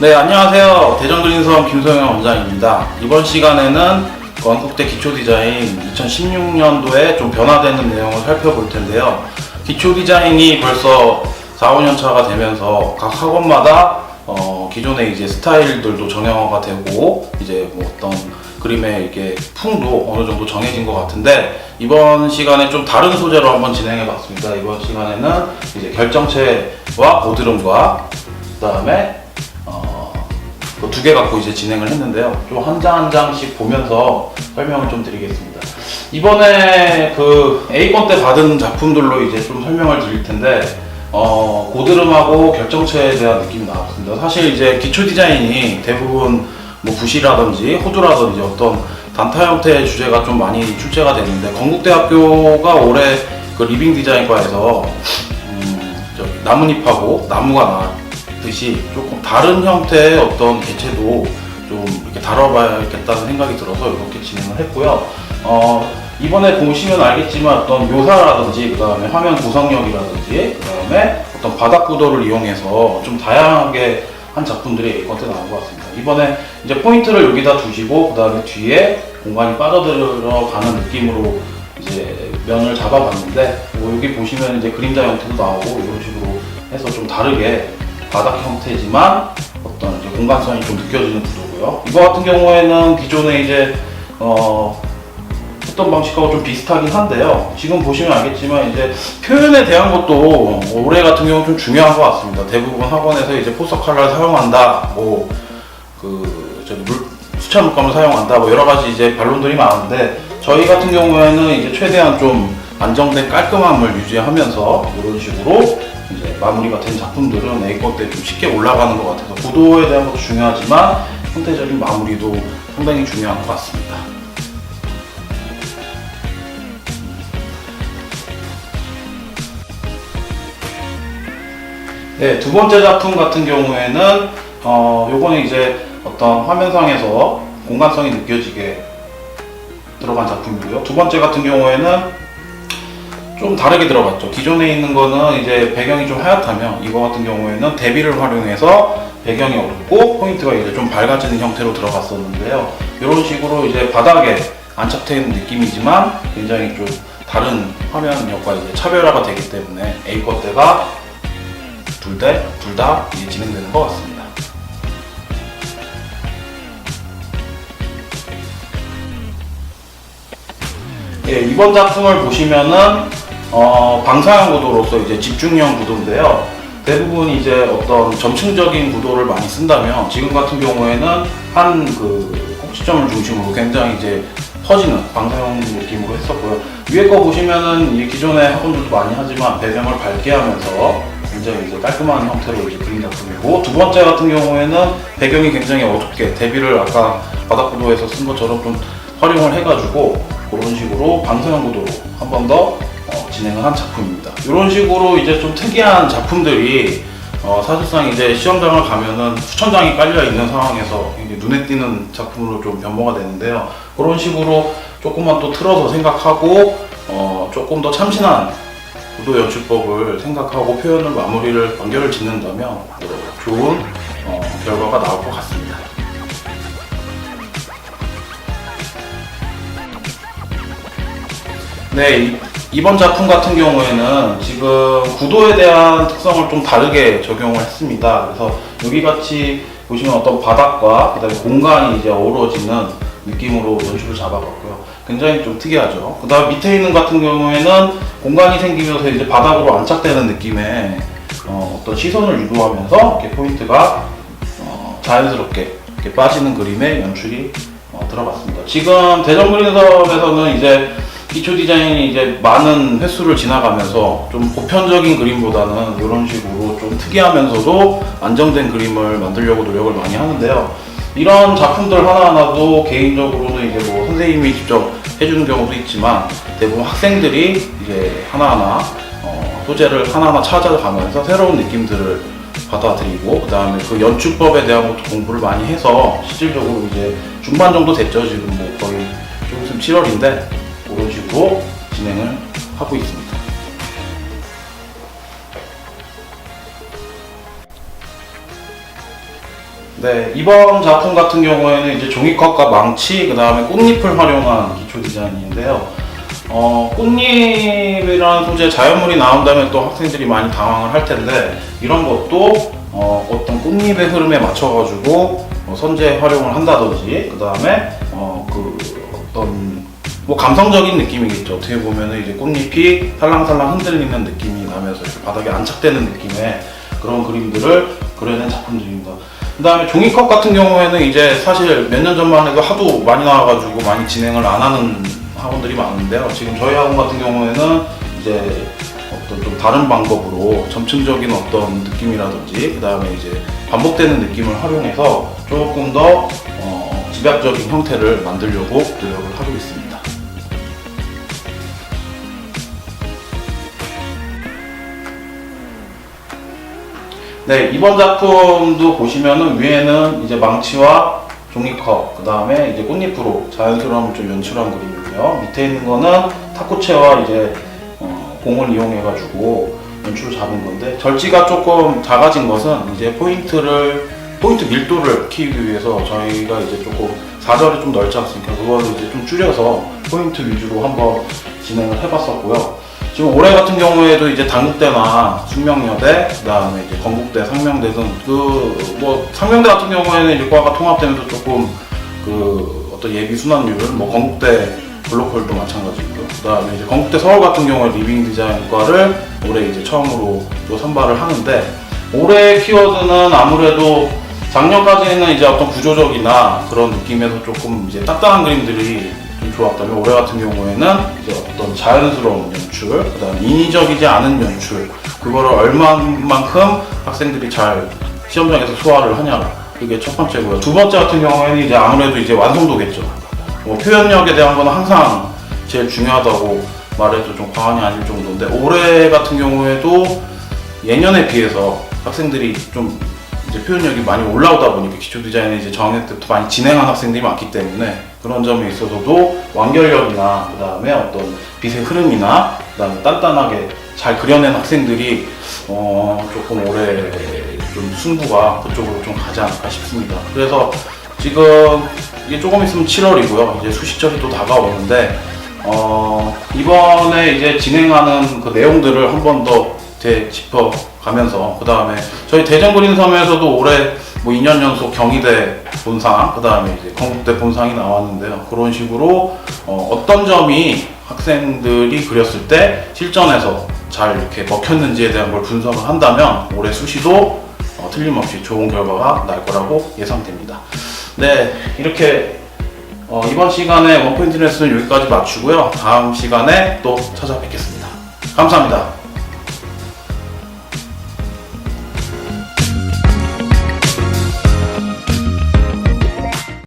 네, 안녕하세요. 대전그린섬 김소영 원장입니다. 이번 시간에는 건국대 기초디자인 2016년도에 좀 변화되는 내용을 살펴볼 텐데요. 기초디자인이 벌써 4, 5년 차가 되면서 각 학원마다 기존의 이제 스타일들도 정형화가 되고 이제 뭐 어떤 그림의 이게 풍도 어느 정도 정해진 것 같은데, 이번 시간에 좀 다른 소재로 한번 진행해 봤습니다. 이번 시간에는 이제 결정체와 보드름과 그 다음에 두 개 갖고 이제 진행을 했는데요. 좀 한 장 한 장씩 보면서 설명을 좀 드리겠습니다. 이번에 그 A건 때 받은 작품들로 이제 좀 설명을 드릴 텐데, 고드름하고 결정체에 대한 느낌이 나왔습니다. 사실 이제 기초 디자인이 대부분 뭐 붓이라든지 호두라든지 어떤 단타 형태의 주제가 좀 많이 출제가 되는데, 건국대학교가 올해 그 리빙 디자인과에서 나뭇잎하고 나무가 나듯이 조금 다른 형태의 어떤 개체도 좀 이렇게 다뤄봐야겠다는 생각이 들어서 이렇게 진행을 했고요. 이번에 보시면 알겠지만 어떤 묘사라든지 그 다음에 화면 구성력이라든지 그 다음에 어떤 바닥 구도를 이용해서 좀 다양하게 한 작품들이 A건 때 나온 것 같습니다. 이번에 이제 포인트를 여기다 두시고 그 다음에 뒤에 공간이 빠져들어가는 느낌으로 이제 면을 잡아봤는데, 뭐 여기 보시면 이제 그림자 형태도 나오고 이런 식으로 해서 좀 다르게 바닥 형태지만 어떤 이제 공간성이 좀 느껴지는 구도고요. 이거 같은 경우에는 기존에 이제 했던 방식하고 좀 비슷하긴 한데요. 지금 보시면 알겠지만 이제 표현에 대한 것도 올해 같은 경우는 좀 중요한 것 같습니다. 대부분 학원에서 이제 포스터 컬러를 사용한다, 뭐 수채 물감을 사용한다, 뭐 여러 가지 이제 반론들이 많은데, 저희 같은 경우에는 이제 최대한 좀 안정된 깔끔함을 유지하면서 이런 식으로 이제 마무리가 된 작품들은 A건 때 좀 쉽게 올라가는 것 같아서 구도에 대한 것도 중요하지만 형태적인 마무리도 상당히 중요한 것 같습니다. 네, 두 번째 작품 같은 경우에는 요거는 이제 어떤 화면상에서 공간성이 느껴지게 들어간 작품이고요. 두 번째 같은 경우에는 좀 다르게 들어갔죠. 기존에 있는 거는 이제 배경이 좀 하얗다면, 이거 같은 경우에는 대비를 활용해서 배경이 어둡고 포인트가 이제 좀 밝아지는 형태로 들어갔었는데요. 이런 식으로 이제 바닥에 안착된 느낌이지만 굉장히 좀 다른 화면력과 이제 차별화가 되기 때문에 A건 때가 둘 다 진행되는 것 같습니다. 예, 이번 작품을 보시면은 방사형 구도로서 이제 집중형 구도인데요. 대부분 이제 어떤 점층적인 구도를 많이 쓴다면, 지금 같은 경우에는 한 그 꼭지점을 중심으로 굉장히 이제 퍼지는 방사형 느낌으로 했었고요. 위에 거 보시면은 이 기존의 학원들도 많이 하지만 배경을 밝게 하면서 굉장히 이제 깔끔한 형태로 이제 그린 작품이고, 두 번째 같은 경우에는 배경이 굉장히 어둡게 대비를 아까 바닥 구도에서 쓴 것처럼 좀 활용을 해가지고 그런 식으로 방사형 구도로 한 번 더 진행을 한 작품입니다. 이런 식으로 이제 좀 특이한 작품들이 사실상 이제 시험장을 가면은 수천 장이 깔려 있는 상황에서 이제 눈에 띄는 작품으로 좀 변모가 되는데요. 그런 식으로 조금만 또 틀어서 생각하고 조금 더 참신한 구도 연출법을 생각하고 표현을 마무리를 연결을 짓는다면 좋은 결과가 나올 것 같습니다. 네, 이번 작품 같은 경우에는 지금 구도에 대한 특성을 좀 다르게 적용을 했습니다. 그래서 여기 같이 보시면 어떤 바닥과 그다음에 공간이 이제 어우러지는 느낌으로 연출을 잡아봤고요. 굉장히 좀 특이하죠. 그다음 밑에 있는 같은 경우에는 공간이 생기면서 이제 바닥으로 안착되는 느낌의 어떤 시선을 유도하면서 이렇게 포인트가 자연스럽게 이렇게 빠지는 그림의 연출이 들어갔습니다. 지금 대전그린섬에서는 이제 기초 디자인이 이제 많은 횟수를 지나가면서 좀 보편적인 그림보다는 이런 식으로 좀 특이하면서도 안정된 그림을 만들려고 노력을 많이 하는데요. 이런 작품들 하나하나도 개인적으로는 이제 뭐 선생님이 직접 해주는 경우도 있지만, 대부분 학생들이 이제 하나하나 소재를 하나하나 찾아가면서 새로운 느낌들을 받아들이고, 그 다음에 그 연출법에 대한 것도 공부를 많이 해서 실질적으로 이제 중반 정도 됐죠. 지금 뭐 거의 좀 있으면 7월인데 그런 식으로 진행을 하고 있습니다. 네, 이번 작품 같은 경우에는 이제 종이컵과 망치, 그 다음에 꽃잎을 활용한 기초 디자인인데요. 꽃잎이라는 소재 자연물이 나온다면 또 학생들이 많이 당황을 할 텐데, 이런 것도 어떤 꽃잎의 흐름에 맞춰가지고 선재 활용을 한다든지, 그 다음에 어떤 뭐 감성적인 느낌이겠죠. 어떻게 보면은 이제 꽃잎이 살랑살랑 흔들리는 느낌이 나면서 이렇게 바닥에 안착되는 느낌의 그런 그림들을 그려낸 작품들입니다. 그 다음에 종이컵 같은 경우에는 이제 사실 몇 년 전만 해도 하도 많이 나와가지고 많이 진행을 안 하는 학원들이 많은데요. 지금 저희 학원 같은 경우에는 이제 어떤 좀 다른 방법으로 점층적인 어떤 느낌이라든지, 그 다음에 이제 반복되는 느낌을 활용해서 조금 더 집약적인 형태를 만들려고 노력을 하고 있습니다. 네, 이번 작품도 보시면은 위에는 이제 망치와 종이컵, 그 다음에 이제 꽃잎으로 자연스러움을 좀 연출한 그림이고요. 밑에 있는 거는 탁구채와 이제 공을 이용해가지고 연출을 잡은 건데, 절지가 조금 작아진 것은 이제 포인트 밀도를 키우기 위해서 저희가 이제 조금 사절이 좀 넓지 않습니까? 그거를 이제 좀 줄여서 포인트 위주로 한번 진행을 해봤었고요. 지금 올해 같은 경우에도 이제 단국대나 숙명여대, 그 다음에 이제 건국대, 상명대 등 상명대 같은 경우에는 이제 과가 통합되면서 조금 어떤 예비 순환율, 건국대 블록홀도 마찬가지고요. 그 다음에 이제 건국대 서울 같은 경우에 리빙 디자인과를 올해 이제 처음으로 또 선발을 하는데, 올해 키워드는 아무래도 작년까지는 이제 어떤 구조적이나 그런 느낌에서 조금 이제 딱딱한 그림들이 좀 좋았다면, 올해 같은 경우에는 이제 어떤 자연스러운 연출, 그 다음에 인위적이지 않은 연출, 그거를 얼마만큼 학생들이 잘 시험장에서 소화를 하냐, 그게 첫 번째고요. 두 번째 같은 경우에는 이제 아무래도 이제 완성도겠죠. 표현력에 대한 거는 항상 제일 중요하다고 말해도 좀 과언이 아닐 정도인데, 올해 같은 경우에도 예년에 비해서 학생들이 좀 이제 표현력이 많이 올라오다 보니까 기초 디자인을 이제 정학 때부터 많이 진행한 학생들이 많기 때문에, 그런 점에 있어서도 완결력이나 그 다음에 어떤 빛의 흐름이나 그 다음에 단단하게 잘 그려낸 학생들이 조금 올해 좀 승부가 그쪽으로 좀 가지 않을까 싶습니다. 그래서 지금 이게 조금 있으면 7월이고요. 이제 수시철이 또 다가오는데, 이번에 이제 진행하는 그 내용들을 한 번 더 짚어가면서, 그 다음에 저희 대전그린섬에서도 올해 2년 연속 경희대 본상, 그 다음에 이제 건국대 본상이 나왔는데요. 그런 식으로 어떤 점이 학생들이 그렸을 때 실전에서 잘 이렇게 먹혔는지에 대한 걸 분석을 한다면 올해 수시도 틀림없이 좋은 결과가 날 거라고 예상됩니다. 네, 이렇게 이번 시간에 원포인트 레슨은 여기까지 마치고요. 다음 시간에 또 찾아뵙겠습니다. 감사합니다.